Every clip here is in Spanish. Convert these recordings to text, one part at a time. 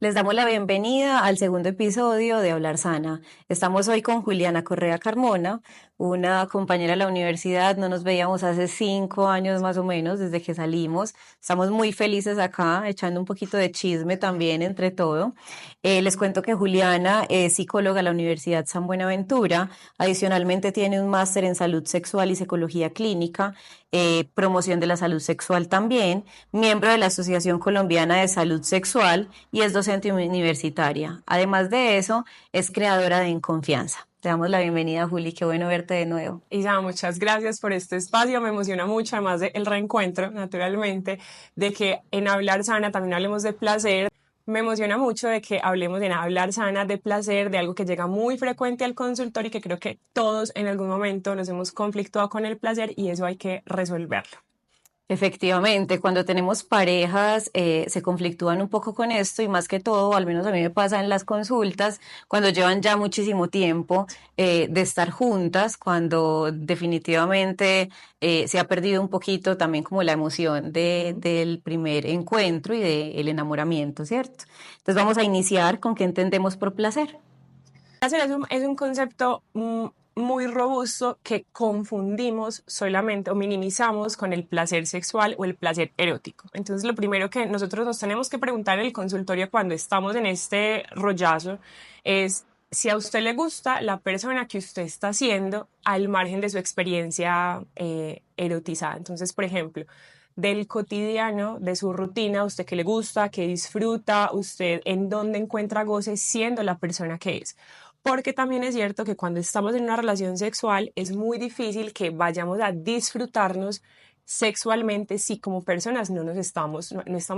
Les damos la bienvenida al segundo episodio de Hablar Sana. Estamos hoy con Juliana Correa Carmona, una compañera de la universidad. No nos veíamos hace 5 años más o menos desde que salimos. Estamos muy felices acá, echando un poquito de chisme también entre todo. Les cuento que Juliana es psicóloga de la Universidad San Buenaventura. Adicionalmente tiene un máster en salud sexual y psicología clínica, promoción de la salud sexual también, miembro de la Asociación Colombiana de Salud Sexual y es docente universitaria. Además de eso, es creadora de En Confianza. Te damos la bienvenida, Juli, qué bueno verte de nuevo. Isa, muchas gracias por este espacio, me emociona mucho, además del reencuentro, naturalmente, de que en Hablar Sana también hablemos de placer. Me emociona mucho de que hablemos en Hablar Sana de placer, de algo que llega muy frecuente al consultorio y que creo que todos en algún momento nos hemos conflictuado con el placer y eso hay que resolverlo. Efectivamente, cuando tenemos parejas se conflictúan un poco con esto y más que todo, al menos a mí me pasa en las consultas, cuando llevan ya muchísimo tiempo de estar juntas, cuando definitivamente se ha perdido un poquito también como la emoción del primer encuentro y del enamoramiento, ¿cierto? Entonces vamos a iniciar con qué entendemos por placer. Placer es un concepto muy robusto que confundimos solamente o minimizamos con el placer sexual o el placer erótico. Entonces, lo primero que nosotros nos tenemos que preguntar en el consultorio cuando estamos en este rollazo es si a usted le gusta la persona que usted está haciendo al margen de su experiencia erotizada. Entonces, por ejemplo, del cotidiano, de su rutina, usted qué le gusta, qué disfruta, usted en dónde encuentra goce siendo la persona que es. Porque también es cierto que cuando estamos en una relación sexual es muy difícil que vayamos a disfrutarnos sexualmente si como personas no estamos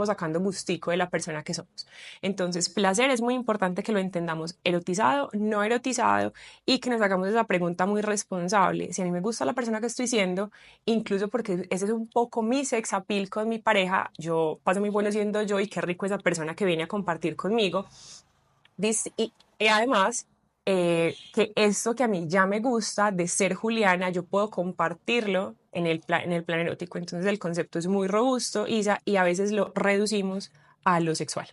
sacando gustico de la persona que somos. Entonces, placer es muy importante que lo entendamos erotizado, no erotizado y que nos hagamos esa pregunta muy responsable. Si a mí me gusta la persona que estoy siendo, incluso porque ese es un poco mi sex appeal con mi pareja, yo paso muy bueno siendo yo y qué rico esa persona que viene a compartir conmigo. Y además, que esto que a mí ya me gusta de ser Juliana, yo puedo compartirlo en el plan erótico. Entonces el concepto es muy robusto, Isa, y a veces lo reducimos a lo sexual.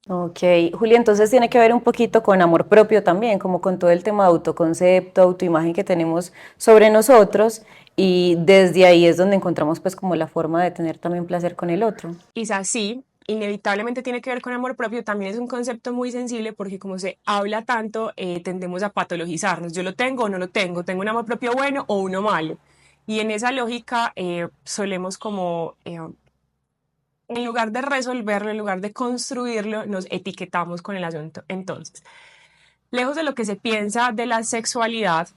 Ok, Julia, entonces tiene que ver un poquito con amor propio también, como con todo el tema de autoconcepto, autoimagen que tenemos sobre nosotros y desde ahí es donde encontramos pues como la forma de tener también placer con el otro. Isa, sí, inevitablemente tiene que ver con amor propio, también es un concepto muy sensible porque como se habla tanto, tendemos a patologizarnos. Yo lo tengo o no lo tengo un amor propio bueno o uno malo. Y en esa lógica solemos como en lugar de resolverlo, en lugar de construirlo, nos etiquetamos con el asunto. Entonces, lejos de lo que se piensa de la sexualidad,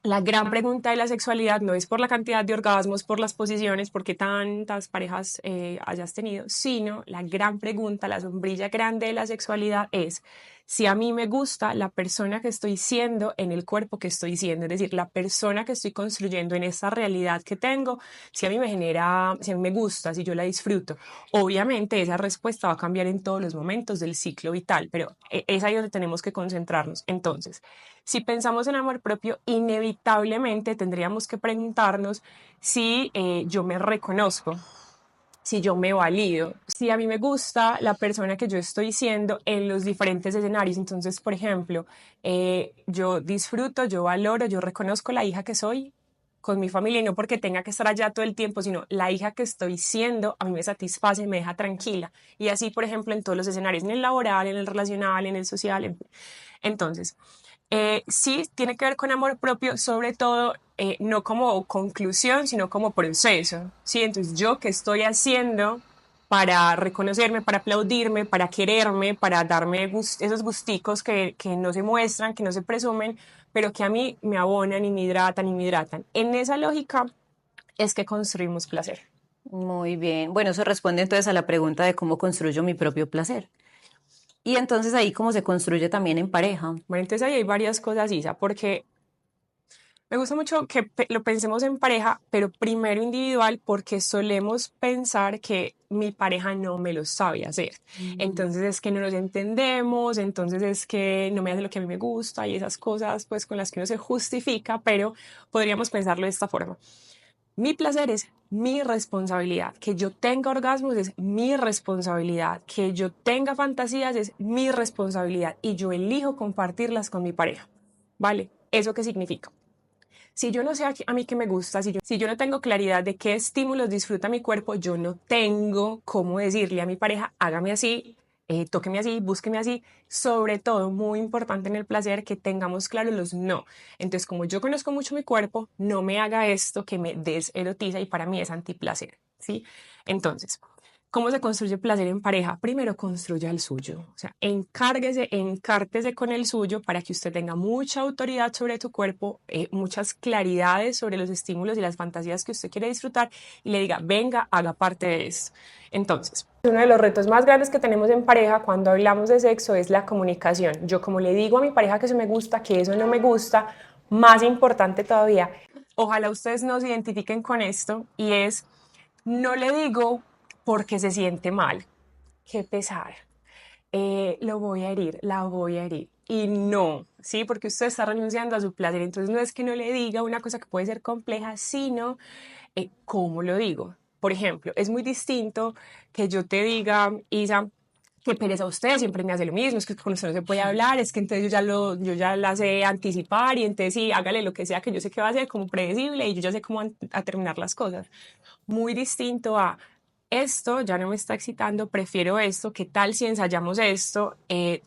la gran pregunta de la sexualidad no es por la cantidad de orgasmos, por las posiciones, por qué tantas parejas hayas tenido, sino la gran pregunta, la sombrilla grande de la sexualidad es si a mí me gusta la persona que estoy siendo en el cuerpo que estoy siendo, es decir, la persona que estoy construyendo en esta realidad que tengo, si a mí me genera, si a mí me gusta, si yo la disfruto. Obviamente esa respuesta va a cambiar en todos los momentos del ciclo vital, pero es ahí donde tenemos que concentrarnos. Entonces, si pensamos en amor propio, inevitablemente tendríamos que preguntarnos si yo me reconozco, si yo me valido, si a mí me gusta la persona que yo estoy siendo en los diferentes escenarios. Entonces, por ejemplo, yo disfruto, yo valoro, yo reconozco la hija que soy con mi familia y no porque tenga que estar allá todo el tiempo, sino la hija que estoy siendo a mí me satisface, me deja tranquila. Y así, por ejemplo, en todos los escenarios, en el laboral, en el relacional, en el social. Entonces, sí, tiene que ver con amor propio, sobre todo no como conclusión, sino como proceso. ¿Sí? Entonces, ¿yo qué estoy haciendo para reconocerme, para aplaudirme, para quererme, para darme esos gusticos que no se muestran, que no se presumen, pero que a mí me abonan y me hidratan y me hidratan? En esa lógica es que construimos placer. Muy bien, bueno, eso responde entonces a la pregunta de cómo construyo mi propio placer. Y entonces ahí cómo se construye también en pareja. Bueno, entonces ahí hay varias cosas, Isa, porque me gusta mucho que lo pensemos en pareja, pero primero individual porque solemos pensar que mi pareja no me lo sabe hacer. Entonces es que no nos entendemos, entonces es que no me hace lo que a mí me gusta y esas cosas pues con las que uno se justifica, pero podríamos pensarlo de esta forma. Mi placer es mi responsabilidad, que yo tenga orgasmos es mi responsabilidad, que yo tenga fantasías es mi responsabilidad y yo elijo compartirlas con mi pareja, ¿vale? ¿Eso qué significa? Si yo no sé a mí qué me gusta, si yo no tengo claridad de qué estímulos disfruta mi cuerpo, yo no tengo cómo decirle a mi pareja, hágame así, tóqueme así, búsqueme así. Sobre todo, muy importante en el placer, que tengamos claros los no. Entonces, como yo conozco mucho mi cuerpo, no me haga esto que me deserotiza y para mí es antiplacer, ¿sí? Entonces, ¿cómo se construye placer en pareja? Primero construya el suyo, o sea, encártese con el suyo para que usted tenga mucha autoridad sobre tu cuerpo, muchas claridades sobre los estímulos y las fantasías que usted quiere disfrutar y le diga, venga, haga parte de esto. Entonces, uno de los retos más grandes que tenemos en pareja cuando hablamos de sexo es la comunicación. Yo como le digo a mi pareja que eso me gusta, que eso no me gusta, más importante todavía, ojalá ustedes nos identifiquen con esto y es, no le digo porque se siente mal. Qué pesar. Lo voy a herir, la voy a herir. Y no, ¿sí? Porque usted está renunciando a su placer. Entonces no es que no le diga una cosa que puede ser compleja, sino cómo lo digo. Por ejemplo, es muy distinto que yo te diga, Isa, qué pereza usted, siempre me hace lo mismo, es que con usted no se puede hablar, es que entonces yo ya la sé anticipar y entonces sí, hágale lo que sea que yo sé que va a ser como predecible y yo ya sé cómo a terminar las cosas. Muy distinto a esto ya no me está excitando, prefiero esto, ¿qué tal si ensayamos esto?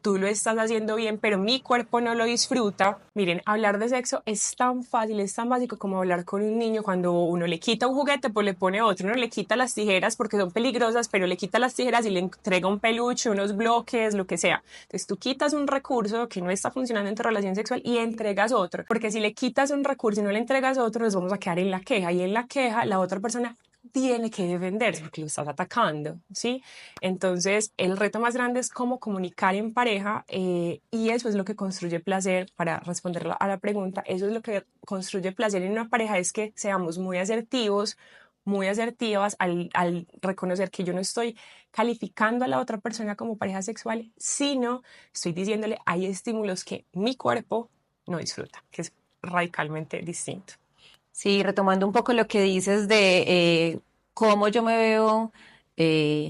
Tú lo estás haciendo bien, pero mi cuerpo no lo disfruta. Miren, hablar de sexo es tan fácil, es tan básico como hablar con un niño cuando uno le quita un juguete, pues le pone otro, uno le quita las tijeras porque son peligrosas, pero le quita las tijeras y le entrega un peluche, unos bloques, lo que sea. Entonces tú quitas un recurso que no está funcionando en tu relación sexual y entregas otro, porque si le quitas un recurso y no le entregas otro, nos vamos a quedar en la queja y en la queja la otra persona tiene que defenderse porque lo estás atacando, ¿sí? Entonces, el reto más grande es cómo comunicar en pareja y eso es lo que construye placer, para responder a la pregunta, eso es lo que construye placer en una pareja, es que seamos muy asertivos, muy asertivas al reconocer que yo no estoy calificando a la otra persona como pareja sexual, sino estoy diciéndole, hay estímulos que mi cuerpo no disfruta, que es radicalmente distinto. Sí, retomando un poco lo que dices de cómo yo me veo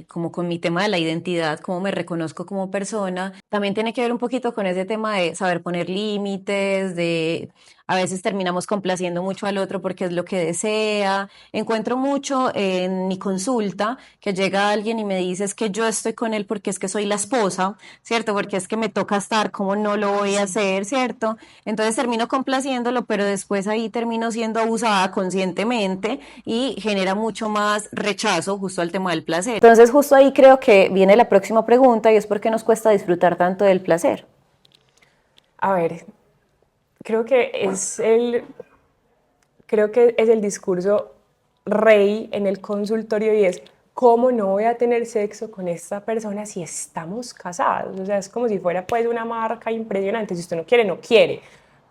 como con mi tema de la identidad, cómo me reconozco como persona, también tiene que ver un poquito con ese tema de saber poner límites, de a veces terminamos complaciendo mucho al otro porque es lo que desea. Encuentro mucho en mi consulta que llega alguien y me dice es que yo estoy con él porque es que soy la esposa, ¿cierto? Porque es que me toca estar, ¿cómo no lo voy a Sí. hacer, ¿cierto? Entonces termino complaciéndolo, pero después ahí termino siendo abusada conscientemente y genera mucho más rechazo justo al tema del placer. Entonces justo ahí creo que viene la próxima pregunta y es por qué nos cuesta disfrutar tanto del placer. A ver, creo que creo que es el discurso rey en el consultorio y es, ¿cómo no voy a tener sexo con esta persona si estamos casados? O sea, es como si fuera pues una marca impresionante. Si usted no quiere, no quiere.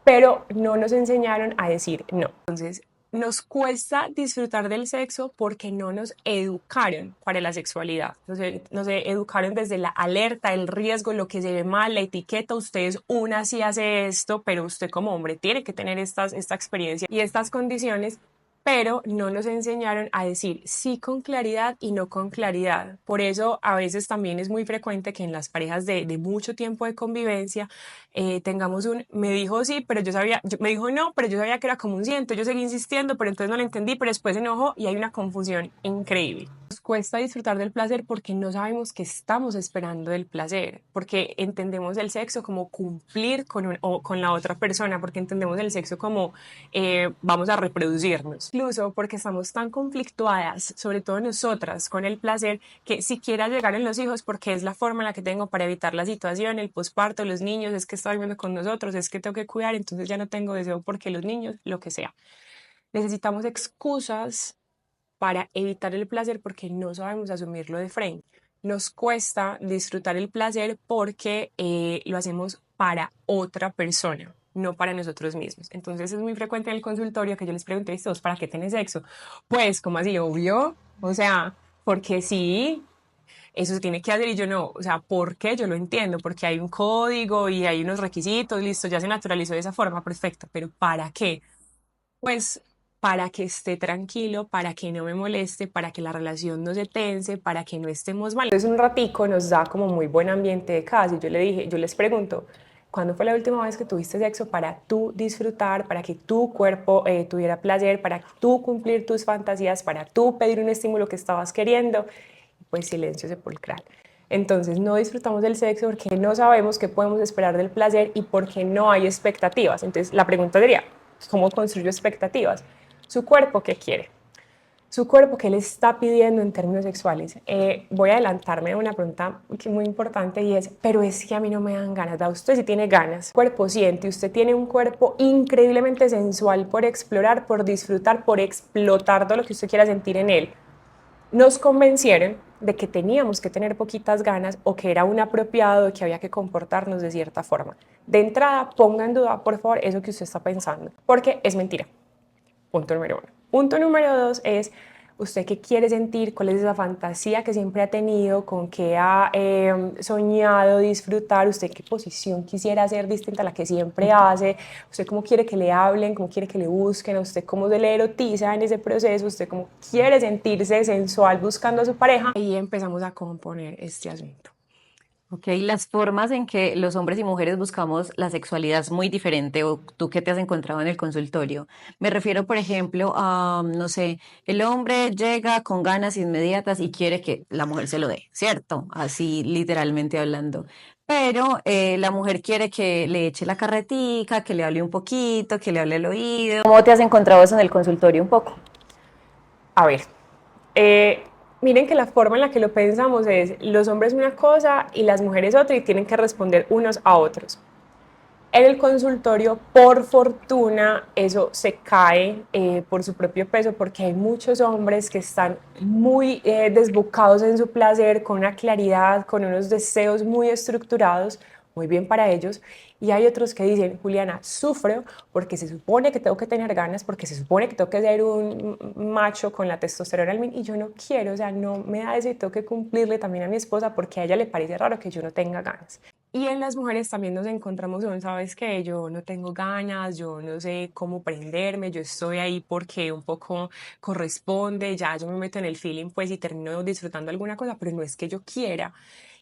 Pero no nos enseñaron a decir no. Entonces, nos cuesta disfrutar del sexo porque no nos educaron para la sexualidad. Nos educaron desde la alerta, el riesgo, lo que se ve mal, la etiqueta. Usted es una si hace esto, pero usted como hombre tiene que tener esta experiencia y estas condiciones, pero no nos enseñaron a decir sí con claridad y no con claridad. Por eso a veces también es muy frecuente que en las parejas de mucho tiempo de convivencia tengamos me dijo sí, pero yo sabía, me dijo no, pero yo sabía que era como un sí, entonces yo seguí insistiendo, pero entonces no lo entendí, pero después se enojó y hay una confusión increíble. Nos cuesta disfrutar del placer porque no sabemos qué estamos esperando del placer, porque entendemos el sexo como cumplir o con la otra persona, porque entendemos el sexo como vamos a reproducirnos. Incluso porque estamos tan conflictuadas, sobre todo nosotras, con el placer, que siquiera llegar en los hijos, porque es la forma en la que tengo para evitar la situación, el posparto, los niños, es que está viviendo con nosotros, es que tengo que cuidar, entonces ya no tengo deseo porque los niños, lo que sea. Necesitamos excusas para evitar el placer porque no sabemos asumirlo de frente. Nos cuesta disfrutar el placer porque lo hacemos para otra persona, no para nosotros mismos. Entonces es muy frecuente en el consultorio que yo les pregunto, ¿estos para qué tenés sexo? Pues, como así? Obvio. O sea, porque sí, eso se tiene que hacer y yo no. O sea, ¿por qué? Yo lo entiendo, porque hay un código y hay unos requisitos, listo, ya se naturalizó de esa forma, perfecto. Pero ¿para qué? Pues para que esté tranquilo, para que no me moleste, para que la relación no se tense, para que no estemos mal. Entonces un ratico nos da como muy buen ambiente de casa y yo les pregunto, ¿cuándo fue la última vez que tuviste sexo para tú disfrutar, para que tu cuerpo tuviera placer, para tú cumplir tus fantasías, para tú pedir un estímulo que estabas queriendo? Pues silencio sepulcral. Entonces no disfrutamos del sexo porque no sabemos qué podemos esperar del placer y porque no hay expectativas. Entonces la pregunta sería, ¿cómo construyo expectativas? Su cuerpo, ¿qué quiere? Su cuerpo, ¿qué le está pidiendo en términos sexuales? Voy a adelantarme a una pregunta muy importante y es, pero es que a mí no me dan ganas, ¿da usted si tiene ganas? Cuerpo siente, usted tiene un cuerpo increíblemente sensual por explorar, por disfrutar, por explotar todo lo que usted quiera sentir en él. Nos convencieron de que teníamos que tener poquitas ganas o que era un apropiado, que había que comportarnos de cierta forma. De entrada, ponga en duda, por favor, eso que usted está pensando, porque es mentira. Punto número uno. Punto número dos es, ¿usted qué quiere sentir? ¿Cuál es esa fantasía que siempre ha tenido? ¿Con qué ha soñado disfrutar? ¿Usted qué posición quisiera hacer distinta a la que siempre hace? ¿Usted cómo quiere que le hablen? ¿Cómo quiere que le busquen? ¿Usted cómo se le erotiza en ese proceso? ¿Usted cómo quiere sentirse sensual buscando a su pareja? Ahí empezamos a componer este asunto. Ok, las formas en que los hombres y mujeres buscamos la sexualidad es muy diferente. ¿O tú qué te has encontrado en el consultorio? Me refiero, por ejemplo, a, no sé, el hombre llega con ganas inmediatas y quiere que la mujer se lo dé, ¿cierto? Así literalmente hablando. Pero la mujer quiere que le eche la carretica, que le hable un poquito, que le hable al oído. ¿Cómo te has encontrado eso en el consultorio un poco? A ver, eh, miren que la forma en la que lo pensamos es los hombres una cosa y las mujeres otra y tienen que responder unos a otros. En el consultorio, por fortuna, eso se cae por su propio peso porque hay muchos hombres que están muy desbocados en su placer, con una claridad, con unos deseos muy estructurados, muy bien para ellos. Y hay otros que dicen, Juliana, sufro porque se supone que tengo que tener ganas, porque se supone que tengo que ser un macho con la testosterona al mil y yo no quiero, o sea, no me da eso y tengo que cumplirle también a mi esposa porque a ella le parece raro que yo no tenga ganas. Y en las mujeres también nos encontramos con, ¿sabes qué? Yo no tengo ganas, yo no sé cómo prenderme, yo estoy ahí porque un poco corresponde, ya yo me meto en el feeling pues y termino disfrutando alguna cosa, pero no es que yo quiera.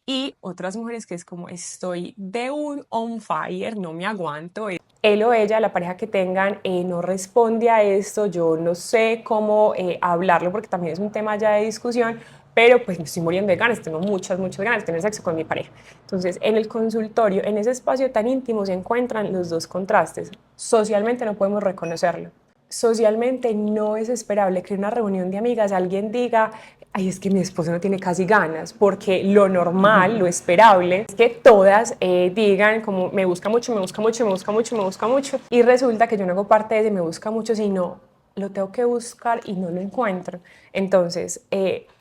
Y otras mujeres que es como estoy de un on fire, no me aguanto. Él o ella, la pareja que tengan, no responde a esto, yo no sé cómo hablarlo porque también es un tema ya de discusión, pero pues me estoy muriendo de ganas, tengo muchas, muchas ganas de tener sexo con mi pareja. Entonces, en el consultorio, en ese espacio tan íntimo, se encuentran los dos contrastes. Socialmente no podemos reconocerlo. Socialmente no es esperable que en una reunión de amigas alguien diga, ay, es que mi esposo no tiene casi ganas, porque lo normal, lo esperable, es que todas digan como me busca mucho, me busca mucho, me busca mucho, me busca mucho, y resulta que yo no hago parte de ese me busca mucho, sino lo tengo que buscar y no lo encuentro. Entonces,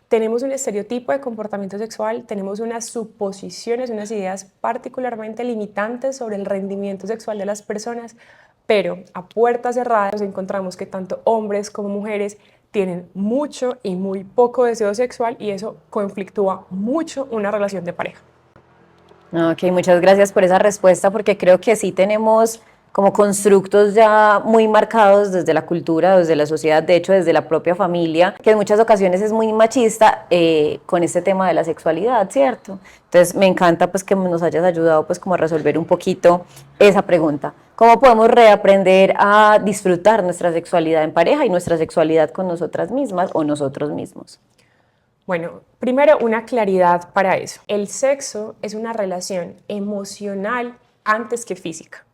tenemos un estereotipo de comportamiento sexual, tenemos unas suposiciones, unas ideas particularmente limitantes sobre el rendimiento sexual de las personas, pero a puertas cerradas nos encontramos que tanto hombres como mujeres tienen mucho y muy poco deseo sexual y eso conflictúa mucho una relación de pareja. Ok, muchas gracias por esa respuesta, porque creo que sí tenemos como constructos ya muy marcados desde la cultura, desde la sociedad, de hecho desde la propia familia, que en muchas ocasiones es muy machista con este tema de la sexualidad, ¿cierto? Entonces me encanta pues que nos hayas ayudado pues como a resolver un poquito esa pregunta. ¿Cómo podemos reaprender a disfrutar nuestra sexualidad en pareja y nuestra sexualidad con nosotras mismas o nosotros mismos? Bueno, primero una claridad para eso. El sexo es una relación emocional antes que física.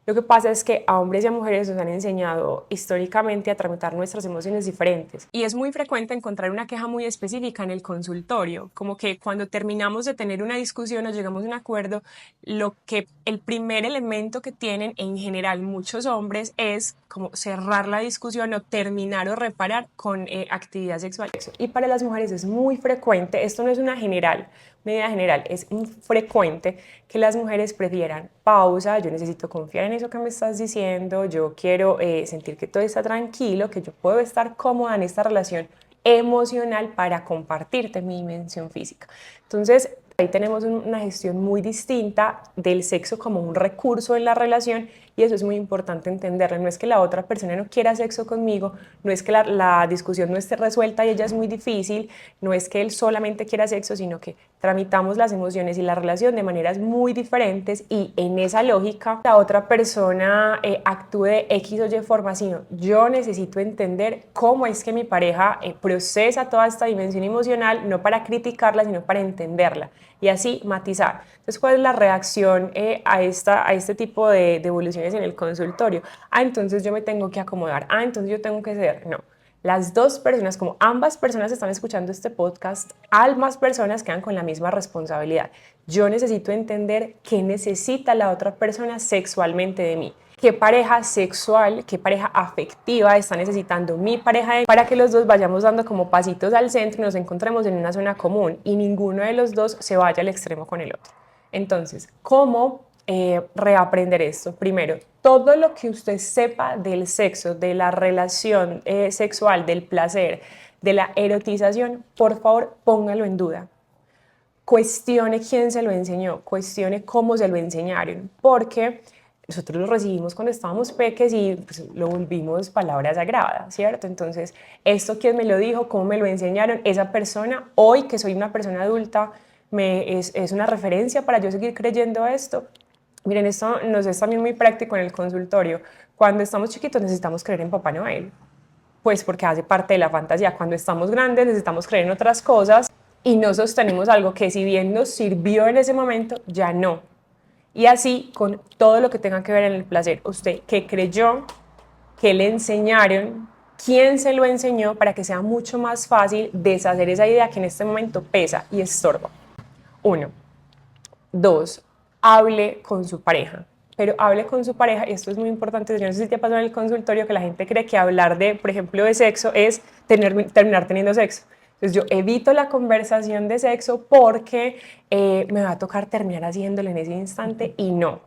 Lo que pasa es que a hombres y a mujeres nos han enseñado históricamente a tramitar nuestras emociones diferentes. Y es muy frecuente encontrar una queja muy específica en el consultorio, como que cuando terminamos de tener una discusión o llegamos a un acuerdo, lo que el primer elemento que tienen en general muchos hombres es como cerrar la discusión o terminar o reparar con actividad sexual. Y para las mujeres es muy frecuente, esto no es una idea general, es frecuente que las mujeres prefieran pausa, yo necesito confiar en eso que me estás diciendo, yo quiero sentir que todo está tranquilo, que yo puedo estar cómoda en esta relación emocional para compartirte mi dimensión física. Entonces, ahí tenemos una gestión muy distinta del sexo como un recurso en la relación y eso es muy importante entenderlo. No es que la otra persona no quiera sexo conmigo, no es que la discusión no esté resuelta y ella es muy difícil, no es que él solamente quiera sexo, sino que tramitamos las emociones y la relación de maneras muy diferentes y en esa lógica la otra persona actúe de X o Y forma, sino yo necesito entender cómo es que mi pareja procesa toda esta dimensión emocional, no para criticarla, sino para entenderla y así matizar. Entonces, ¿cuál es la reacción a este tipo de evoluciones en el consultorio? Entonces yo me tengo que acomodar. Entonces yo tengo que ceder. No. Las dos personas, como ambas personas están escuchando este podcast, ambas personas quedan con la misma responsabilidad. Yo necesito entender qué necesita la otra persona sexualmente de mí. ¿Qué pareja sexual, qué pareja afectiva está necesitando mi pareja para que los dos vayamos dando como pasitos al centro y nos encontremos en una zona común y ninguno de los dos se vaya al extremo con el otro? Entonces, ¿cómo reaprender esto? Primero, todo lo que usted sepa del sexo, de la relación sexual, del placer, de la erotización, por favor, póngalo en duda. Cuestione quién se lo enseñó, cuestione cómo se lo enseñaron, porque nosotros lo recibimos cuando estábamos peques y pues, lo volvimos palabra sagrada, ¿cierto? Entonces, esto quién me lo dijo, cómo me lo enseñaron, esa persona, hoy que soy una persona adulta, es una referencia para yo seguir creyendo esto. Miren, esto nos es también muy práctico en el consultorio. Cuando estamos chiquitos necesitamos creer en Papá Noel, pues porque hace parte de la fantasía. Cuando estamos grandes necesitamos creer en otras cosas y no sostenemos algo que si bien nos sirvió en ese momento, ya no. Y así con todo lo que tenga que ver en el placer. Usted, ¿qué creyó? ¿Qué le enseñaron? ¿Quién se lo enseñó para que sea mucho más fácil deshacer esa idea que en este momento pesa y estorba? Uno. Dos, hable con su pareja. Pero hable con su pareja, y esto es muy importante, yo no sé si te ha pasado en el consultorio que la gente cree que hablar de, por ejemplo, de sexo es terminar teniendo sexo. Entonces yo evito la conversación de sexo porque me va a tocar terminar haciéndolo en ese instante y no.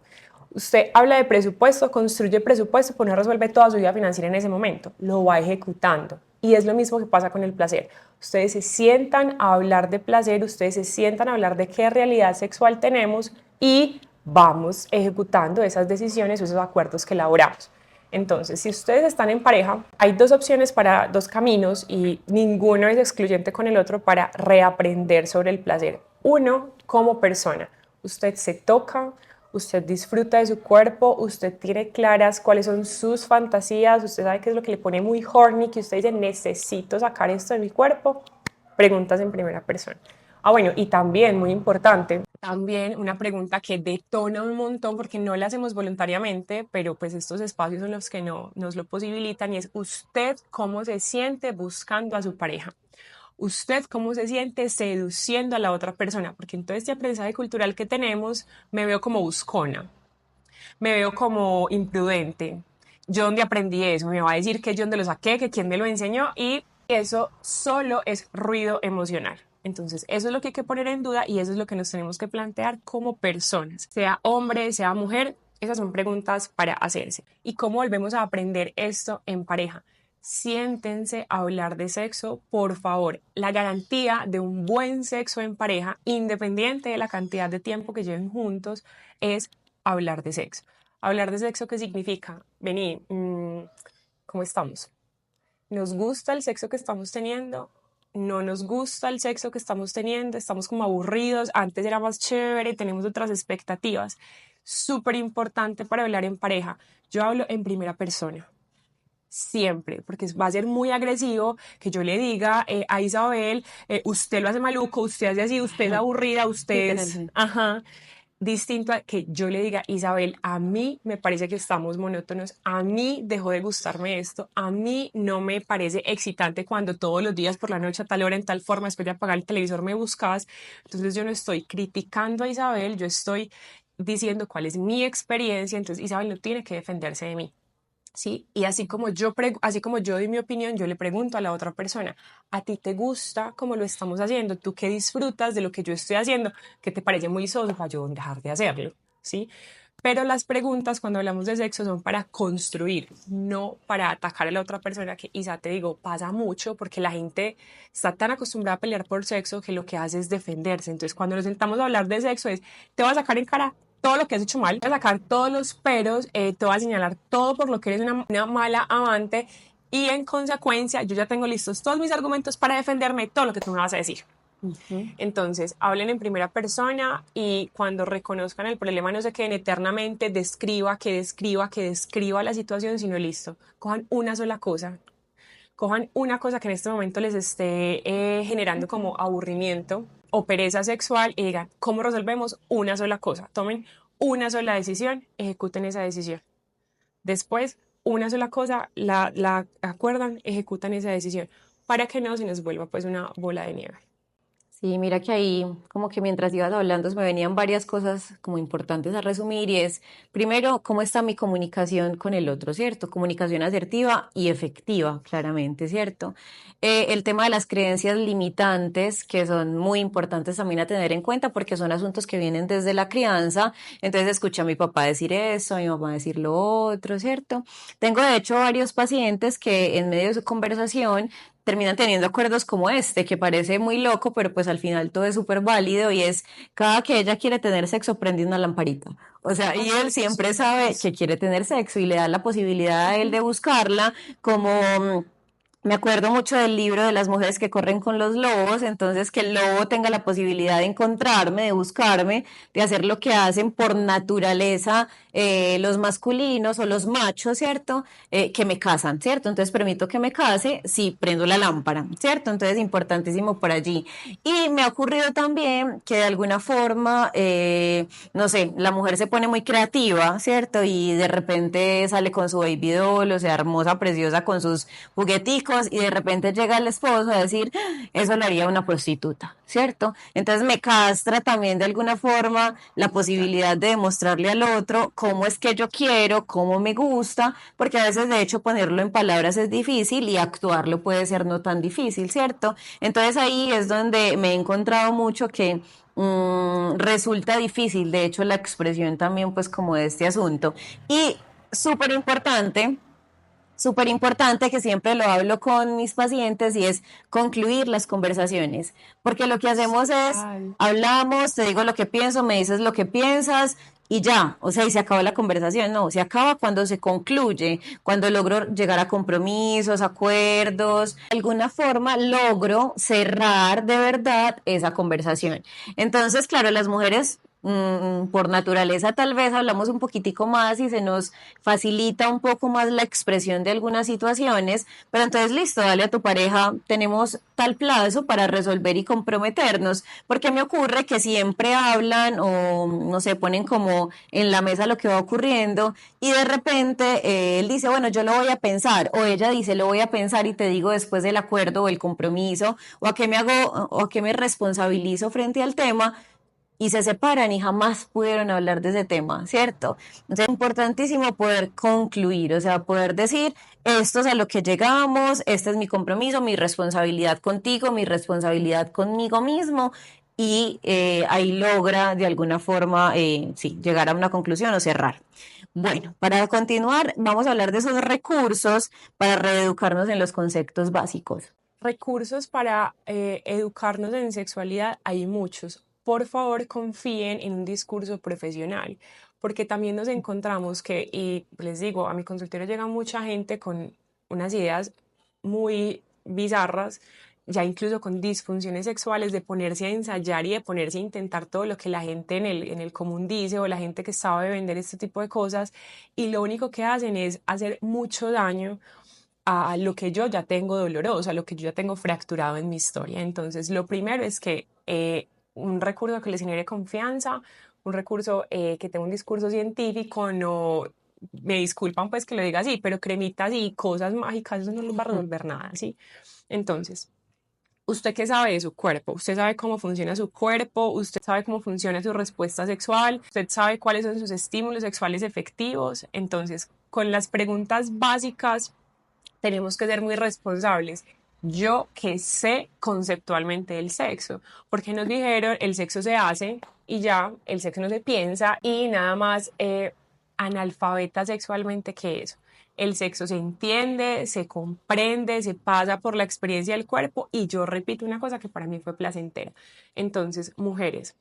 Usted habla de presupuesto, construye presupuesto, pero no resuelve toda su vida financiera en ese momento, lo va ejecutando. Y es lo mismo que pasa con el placer. Ustedes se sientan a hablar de placer, ustedes se sientan a hablar de qué realidad sexual tenemos y vamos ejecutando esas decisiones o esos acuerdos que elaboramos. Entonces, si ustedes están en pareja, hay dos opciones para dos caminos y ninguno es excluyente con el otro para reaprender sobre el placer. Uno, como persona. Usted se toca, usted disfruta de su cuerpo, usted tiene claras cuáles son sus fantasías, usted sabe qué es lo que le pone muy horny, que usted dice, necesito sacar esto de mi cuerpo. Preguntas en primera persona. Bueno, y también, muy importante, también una pregunta que detona un montón porque no la hacemos voluntariamente, pero pues estos espacios son los que nos lo posibilitan y es usted cómo se siente buscando a su pareja. Usted cómo se siente seduciendo a la otra persona, porque en todo este aprendizaje cultural que tenemos me veo como buscona, me veo como imprudente. Yo dónde aprendí eso, me va a decir que yo dónde lo saqué, que quién me lo enseñó y eso solo es ruido emocional. Entonces, eso es lo que hay que poner en duda y eso es lo que nos tenemos que plantear como personas, sea hombre, sea mujer. Esas son preguntas para hacerse. ¿Y cómo volvemos a aprender esto en pareja? Siéntense a hablar de sexo, por favor. La garantía de un buen sexo en pareja, independiente de la cantidad de tiempo que lleven juntos, es hablar de sexo. Hablar de sexo, ¿qué significa? Vení, ¿cómo estamos? ¿Nos gusta el sexo que estamos teniendo? ¿No nos gusta el sexo que estamos teniendo? Estamos como aburridos, antes era más chévere, tenemos otras expectativas. Súper importante para hablar en pareja. Yo hablo en primera persona siempre, porque va a ser muy agresivo que yo le diga a Isabel, usted lo hace maluco, usted hace así, usted es aburrida, usted es, ajá, distinto a que yo le diga, Isabel, a mí me parece que estamos monótonos, a mí dejó de gustarme esto, a mí no me parece excitante cuando todos los días por la noche a tal hora, en tal forma, después de apagar el televisor me buscas. Entonces yo no estoy criticando a Isabel, yo estoy diciendo cuál es mi experiencia, entonces Isabel no tiene que defenderse de mí. ¿Sí? Y así como yo doy mi opinión, yo le pregunto a la otra persona, ¿a ti te gusta cómo lo estamos haciendo? ¿Tú qué disfrutas de lo que yo estoy haciendo? ¿Qué te parece muy soso para yo dejar de hacerlo? ¿Sí? Pero las preguntas cuando hablamos de sexo son para construir, no para atacar a la otra persona, que quizá te digo, pasa mucho porque la gente está tan acostumbrada a pelear por sexo que lo que hace es defenderse. Entonces, cuando nos sentamos a hablar de sexo es, te voy a sacar en cara todo lo que has hecho mal, te voy a sacar todos los peros, te voy a señalar todo por lo que eres una mala amante y en consecuencia yo ya tengo listos todos mis argumentos para defenderme de todo lo que tú me vas a decir. Entonces, hablen en primera persona y cuando reconozcan el problema no se queden eternamente, describa la situación, sino listo, cojan una sola cosa, cojan una cosa que en este momento les esté generando como aburrimiento o pereza sexual y digan, ¿cómo resolvemos una sola cosa? Tomen una sola decisión, ejecuten esa decisión. Después, una sola cosa, la acuerdan, ejecutan esa decisión, para que no se nos vuelva pues una bola de nieve. Sí, mira que ahí como que mientras ibas hablando se me venían varias cosas como importantes a resumir y es, primero, cómo está mi comunicación con el otro, ¿cierto? Comunicación asertiva y efectiva, claramente, ¿cierto? El tema de las creencias limitantes, que son muy importantes también a tener en cuenta porque son asuntos que vienen desde la crianza, entonces escuché a mi papá decir eso, a mi mamá decir lo otro, ¿cierto? Tengo de hecho varios pacientes que en medio de su conversación terminan teniendo acuerdos como este, que parece muy loco, pero pues al final todo es súper válido y es cada que ella quiere tener sexo prende una lamparita. O sea, y él siempre sabe que quiere tener sexo y le da la posibilidad a él de buscarla como me acuerdo mucho del libro de las mujeres que corren con los lobos, entonces que el lobo tenga la posibilidad de encontrarme, de buscarme, de hacer lo que hacen por naturaleza los masculinos o los machos, ¿cierto? Que me casan, ¿cierto? Entonces permito que me case si prendo la lámpara, ¿cierto? Entonces importantísimo por allí. Y me ha ocurrido también que de alguna forma, no sé, la mujer se pone muy creativa, ¿cierto? Y de repente sale con su baby doll, o sea, hermosa, preciosa, con sus jugueticos y de repente llega el esposo a decir, eso lo haría una prostituta, ¿cierto? Entonces me castra también de alguna forma la posibilidad de demostrarle al otro cómo es que yo quiero, cómo me gusta, porque a veces de hecho ponerlo en palabras es difícil y actuarlo puede ser no tan difícil, ¿cierto? Entonces ahí es donde me he encontrado mucho que resulta difícil, de hecho la expresión también pues como de este asunto. Y súper importante que siempre lo hablo con mis pacientes y es concluir las conversaciones, porque lo que hacemos es, Ay, hablamos, te digo lo que pienso, me dices lo que piensas y ya, o sea, y se acaba la conversación, no, se acaba cuando se concluye, cuando logro llegar a compromisos, acuerdos, de alguna forma logro cerrar de verdad esa conversación. Entonces, claro, las mujeres por naturaleza tal vez hablamos un poquitico más y se nos facilita un poco más la expresión de algunas situaciones, pero entonces listo, dale a tu pareja, tenemos tal plazo para resolver y comprometernos, porque me ocurre que siempre hablan o no sé, ponen como en la mesa lo que va ocurriendo y de repente él dice, bueno, yo lo voy a pensar, o ella dice, lo voy a pensar y te digo después del acuerdo o el compromiso, o a qué me hago, o a qué me responsabilizo frente al tema, y se separan y jamás pudieron hablar de ese tema, ¿cierto? Entonces es importantísimo poder concluir, o sea, poder decir, esto es a lo que llegamos, este es mi compromiso, mi responsabilidad contigo, mi responsabilidad conmigo mismo, y ahí logra de alguna forma, sí, llegar a una conclusión o cerrar. Bueno, para continuar, vamos a hablar de esos recursos para reeducarnos en los conceptos básicos. recursos para educarnos en sexualidad hay muchos. Por favor, confíen en un discurso profesional, porque también nos encontramos que, y les digo, a mi consultorio llega mucha gente con unas ideas muy bizarras, ya incluso con disfunciones sexuales, de ponerse a ensayar y de ponerse a intentar todo lo que la gente en el común dice o la gente que sabe vender este tipo de cosas, y lo único que hacen es hacer mucho daño a lo que yo ya tengo doloroso, a lo que yo ya tengo fracturado en mi historia. Entonces, lo primero es que un recurso que les genere confianza, un recurso que tenga un discurso científico, no, me disculpan pues que lo diga así, pero cremitas y cosas mágicas, eso no les va a resolver nada, ¿sí? Entonces, ¿usted qué sabe de su cuerpo? ¿Usted sabe cómo funciona su cuerpo? ¿Usted sabe cómo funciona su respuesta sexual? ¿Usted sabe cuáles son sus estímulos sexuales efectivos? Entonces, con las preguntas básicas tenemos que ser muy responsables. Yo que sé conceptualmente del sexo, porque nos dijeron el sexo se hace y ya, el sexo no se piensa y nada más analfabeta sexualmente que eso. El sexo se entiende, se comprende, se pasa por la experiencia del cuerpo y yo repito una cosa que para mí fue placentera. Entonces, mujeres,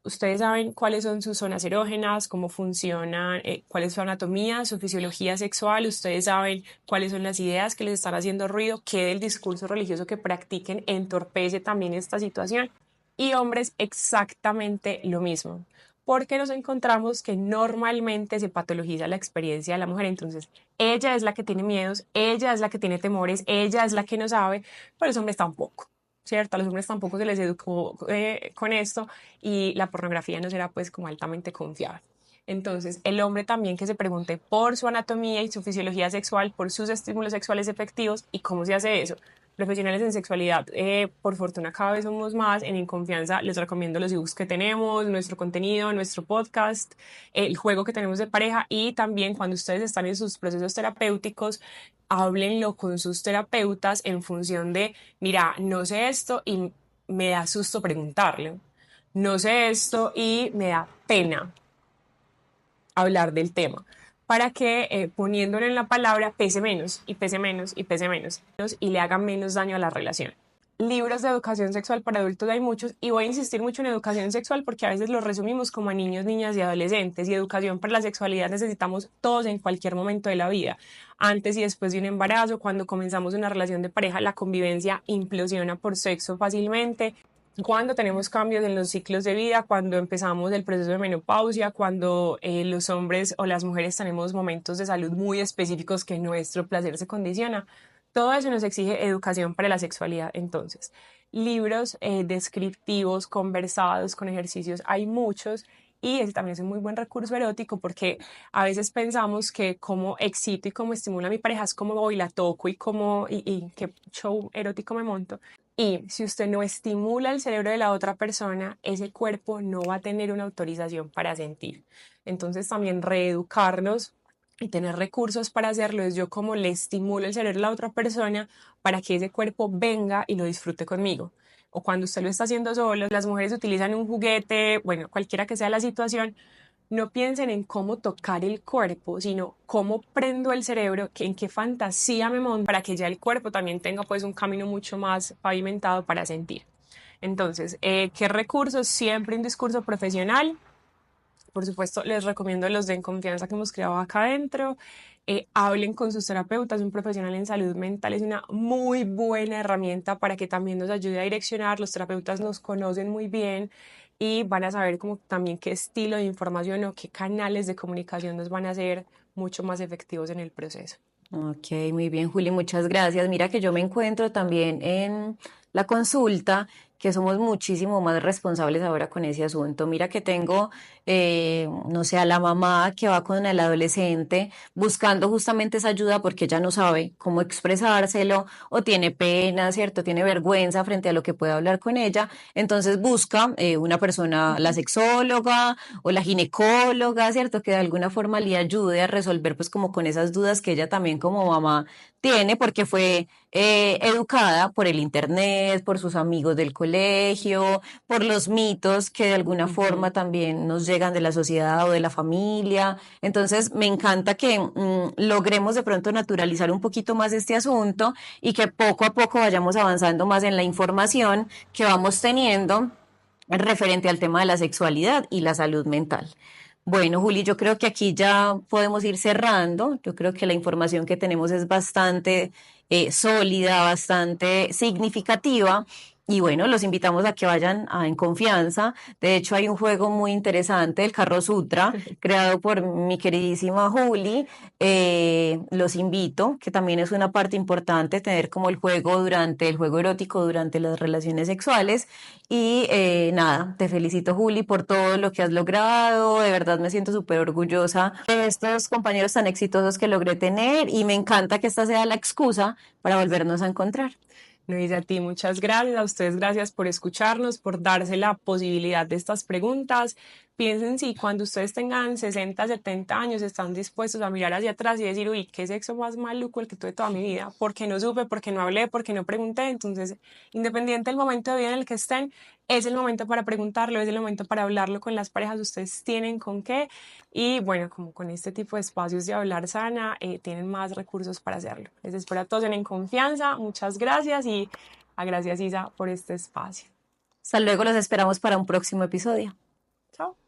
Ustedes saben cuáles son sus zonas erógenas, cómo funcionan, cuál es su anatomía, su fisiología sexual. Ustedes saben cuáles son las ideas que les están haciendo ruido, qué del discurso religioso que practiquen entorpece también esta situación. Y hombres, exactamente lo mismo. Porque nos encontramos que normalmente se patologiza la experiencia de la mujer. Entonces, ella es la que tiene miedos, ella es la que tiene temores, ella es la que no sabe, pero los hombres tampoco. ¿Cierto? A los hombres tampoco se les educó con esto y la pornografía no será pues como altamente confiable. Entonces, el hombre también que se pregunte por su anatomía y su fisiología sexual, por sus estímulos sexuales efectivos y cómo se hace eso. Profesionales en sexualidad, por fortuna cada vez somos más. En Inconfianza les recomiendo los ebooks que tenemos, nuestro contenido, nuestro podcast, el juego que tenemos de pareja y también cuando ustedes están en sus procesos terapéuticos, háblenlo con sus terapeutas en función de, mira, no sé esto y me da susto preguntarle, no sé esto y me da pena hablar del tema, para que poniéndolo en la palabra pese menos y pese menos y pese menos y le haga menos daño a la relación. Libros de educación sexual para adultos hay muchos y voy a insistir mucho en educación sexual porque a veces lo resumimos como a niños, niñas y adolescentes y educación para la sexualidad necesitamos todos en cualquier momento de la vida. Antes y después de un embarazo, cuando comenzamos una relación de pareja, la convivencia implosiona por sexo fácilmente. Cuando tenemos cambios en los ciclos de vida, cuando empezamos el proceso de menopausia, cuando los hombres o las mujeres tenemos momentos de salud muy específicos que nuestro placer se condiciona, todo eso nos exige educación para la sexualidad. Entonces, libros descriptivos, conversados, con ejercicios, hay muchos. Y ese también es un muy buen recurso erótico porque a veces pensamos que como excito y como estimulo a mi pareja es como voy, la toco y qué show erótico me monto. Y si usted no estimula el cerebro de la otra persona, ese cuerpo no va a tener una autorización para sentir. Entonces también reeducarnos y tener recursos para hacerlo es yo como le estimulo el cerebro de la otra persona para que ese cuerpo venga y lo disfrute conmigo. O cuando usted lo está haciendo solo, las mujeres utilizan un juguete, bueno, cualquiera que sea la situación, no piensen en cómo tocar el cuerpo, sino cómo prendo el cerebro, en qué fantasía me monto para que ya el cuerpo también tenga pues un camino mucho más pavimentado para sentir. Entonces, ¿qué recursos? Siempre un discurso profesional. Por supuesto, les recomiendo los de En Confianza que hemos creado acá adentro. Hablen con sus terapeutas. Un profesional en salud mental es una muy buena herramienta para que también nos ayude a direccionar. Los terapeutas nos conocen muy bien y van a saber como también qué estilo de información o qué canales de comunicación nos van a hacer mucho más efectivos en el proceso. Ok, muy bien, Juli, muchas gracias. Mira que yo me encuentro también en la consulta, que somos muchísimo más responsables ahora con ese asunto. Mira que tengo, no sé, a la mamá que va con el adolescente buscando justamente esa ayuda porque ella no sabe cómo expresárselo o tiene pena, ¿cierto? Tiene vergüenza frente a lo que puede hablar con ella. Entonces busca una persona, la sexóloga o la ginecóloga, ¿cierto? Que de alguna forma le ayude a resolver pues como con esas dudas que ella también como mamá tiene porque fue educada por el internet, por sus amigos del colegio, por los mitos que de alguna forma también nos llegan de la sociedad o de la familia. Entonces me encanta que logremos de pronto naturalizar un poquito más este asunto y que poco a poco vayamos avanzando más en la información que vamos teniendo referente al tema de la sexualidad y la salud mental. Bueno, Juli, yo creo que aquí ya podemos ir cerrando. Yo creo que la información que tenemos es bastante sólida, bastante significativa. Y bueno, los invitamos a que vayan En Confianza. De hecho, hay un juego muy interesante, el Carro Sutra, creado por mi queridísima Juli. Los invito, que también es una parte importante, tener como el juego erótico durante las relaciones sexuales. Y nada, te felicito Juli por todo lo que has logrado, de verdad me siento súper orgullosa de estos compañeros tan exitosos que logré tener y me encanta que esta sea la excusa para volvernos a encontrar. Luis, a ti muchas gracias, a ustedes gracias por escucharnos, por darse la posibilidad de estas preguntas. Piensen si cuando ustedes tengan 60, 70 años están dispuestos a mirar hacia atrás y decir, uy, qué sexo más maluco el que tuve toda mi vida, porque no supe, porque no hablé, porque no pregunté. Entonces, independiente del momento de vida en el que estén, es el momento para preguntarlo, es el momento para hablarlo con las parejas, ustedes tienen con qué. Y bueno, como con este tipo de espacios de hablar sana, tienen más recursos para hacerlo. Les espero a todos en Confianza. Muchas gracias y a gracias Isa por este espacio. Hasta luego, los esperamos para un próximo episodio. Chao.